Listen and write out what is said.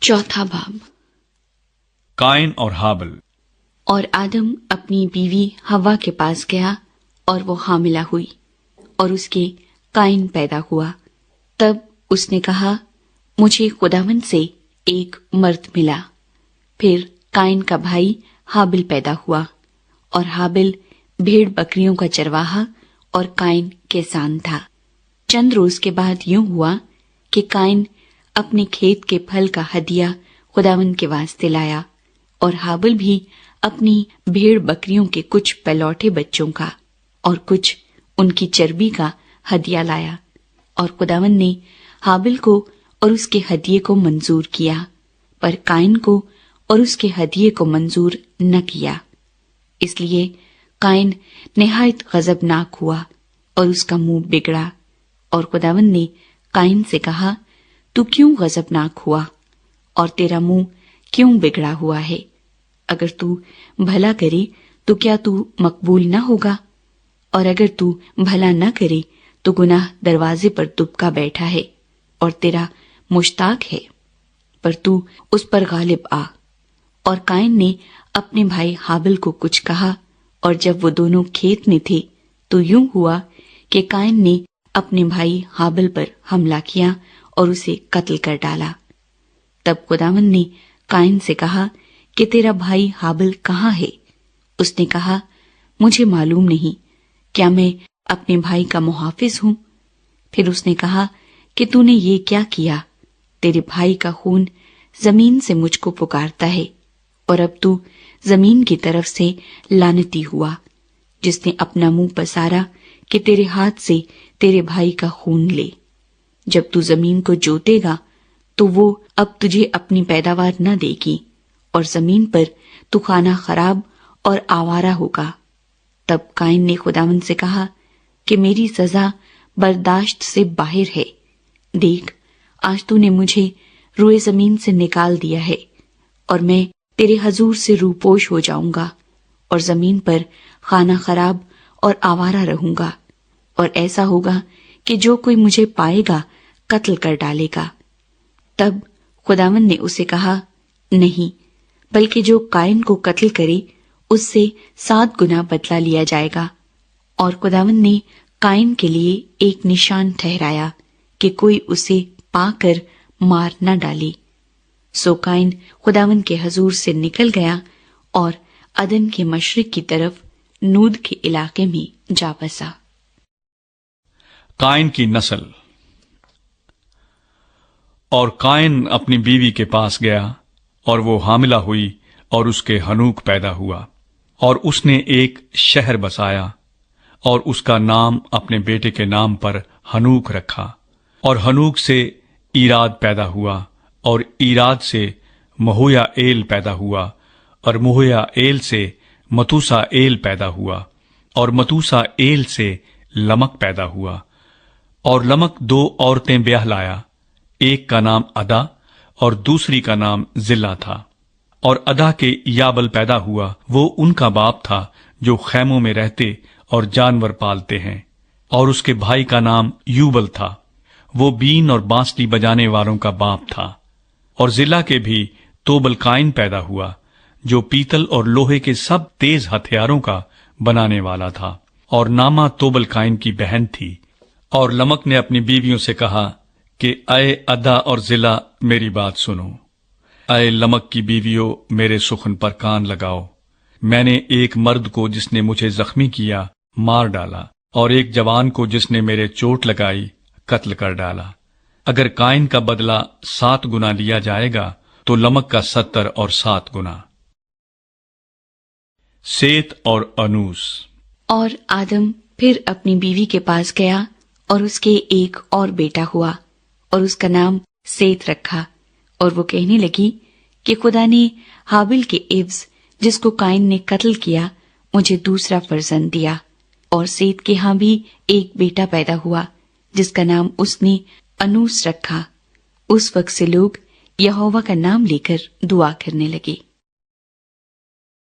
चौथा बाब। काइन और हाबिल। और आदम अपनी बीवी हवा के पास गया और वो हामिला हुई और उसके काइन पैदा हुआ। तब उसने कहा, मुझे खुदावंद से एक मर्द मिला। फिर काइन का भाई हाबिल पैदा हुआ और हाबिल भेड़ बकरियों का चरवाहा और काइन किसान था। चंद रोज के बाद यूं हुआ कि काइन अपने खेत के फल का हदिया खुदावंद के वास्ते लाया और हाबिल भी अपनी भेड़ बकरियों के कुछ पलौठे बच्चों का और कुछ उनकी चर्बी का हदिया लाया। और खुदावंद ने हाबिल को और उसके हदिये को मंजूर किया, पर काइन को और उसके हदिये को मंजूर न किया। इसलिए काइन निहायत गजबनाक हुआ और उसका मुंह बिगड़ा। और खुदावंद ने काइन से कहा, तू क्यों गजबनाक हुआ और तेरा मुंह क्यों बिगड़ा हुआ है? अगर तू भला करे तो क्या तू मकबूल न होगा? और अगर तू भला न करे तो गुनाह दरवाजे पर दुबका बैठा है और तेरा मुश्ताक है, पर तू उस पर गालिब आ। और काइन ने अपने भाई हाबिल को कुछ कहा, और जब वो दोनों खेत में थे तो यूं हुआ कि काइन ने अपने भाई हाबिल पर हमला किया और उसे कत्ल कर डाला। तब खुदावंद ने काइन से कहा कि तेरा भाई हाबिल कहाँ है? उसने कहा, मुझे मालूम नहीं, क्या मैं अपने भाई का मुहाफिज हूं? फिर उसने कहा कि तूने ये क्या किया? तेरे भाई का खून जमीन से मुझको पुकारता है, और अब तू जमीन की तरफ से लानती हुआ, जिसने अपना मुंह पसारा कि तेरे हाथ से तेरे भाई का खून ले। जब तू जमीन को जोतेगा तो वो अब तुझे अपनी पैदावार न देगी, और जमीन पर तू खाना खराब और आवारा होगा। तब काइन ने खुदावंद से कहा कि मेरी सजा बर्दाश्त से बाहर है। देख, आज तूने मुझे रोए जमीन से निकाल दिया है, और मैं तेरे हजूर से रूपोश हो जाऊंगा और जमीन पर खाना खराब और आवारा रहूंगा। और ऐसा होगा कि जो कोई मुझे पाएगा कत्ल कर डालेगा। तब खुदावंद ने उसे कहा, नहीं, बल्कि जो काइन को कत्ल करे उससे 7 गुना बदला लिया जाएगा। और खुदावंद ने काइन के लिए एक निशान ठहराया कि कोई उसे पाकर मार न डाले। सो काइन खुदावंद के हजूर से निकल गया और अदन के मशरिक की तरफ नूद के इलाके में जा बसा। काइन की नस्ल। और काइन अपनी बीवी के पास गया और वो हामिला हुई और उसके हनूक पैदा हुआ, और उसने एक शहर बसाया और उसका नाम अपने बेटे के नाम पर हनूक रखा। और हनूक से ईराद पैदा हुआ, और ईराद से महुया एल पैदा हुआ, और महुया एल से मतूसा एल पैदा हुआ, और मतूसा एल से लमक पैदा हुआ। और लमक 2 औरतें ब्याह लाया, एक का नाम अदा और दूसरी का नाम जिल्ला था। और अदा के याबल पैदा हुआ, वो उनका बाप था जो खैमों में रहते और जानवर पालते हैं। और उसके भाई का नाम यूबल था, वो बीन और बांसुरी बजाने वालों का बाप था। और जिल्ला के भी तोबल काइन पैदा हुआ, जो पीतल और लोहे के सब तेज हथियारों का बनाने वाला था। और नामा तोबल काइन की बहन थी। और लमक ने अपनी बीवियों से कहा कि अय अदा और जिला, मेरी बात सुनो। अय लमक की बीवियों, मेरे सुखन पर कान लगाओ। मैंने एक मर्द को जिसने मुझे जख्मी किया मार डाला, और एक जवान को जिसने मेरे चोट लगाई कत्ल कर डाला। अगर काइन का बदला 7 गुना लिया जाएगा तो लमक का 70 और 7 गुना। सेत और अनूस। और आदम फिर अपनी बीवी के पास गया और उसके एक और बेटा हुआ, और उसका नाम सेत रखा। और वो कहने लगी कि खुदा ने हाबिल के एवज, जिसको काइन ने कत्ल किया, मुझे दूसरा फर्जंद दिया। और सेत के यहाँ भी एक बेटा पैदा हुआ, जिसका नाम उसने अनूस रखा। उस वक्त से लोग यहोवा का नाम लेकर दुआ करने लगे।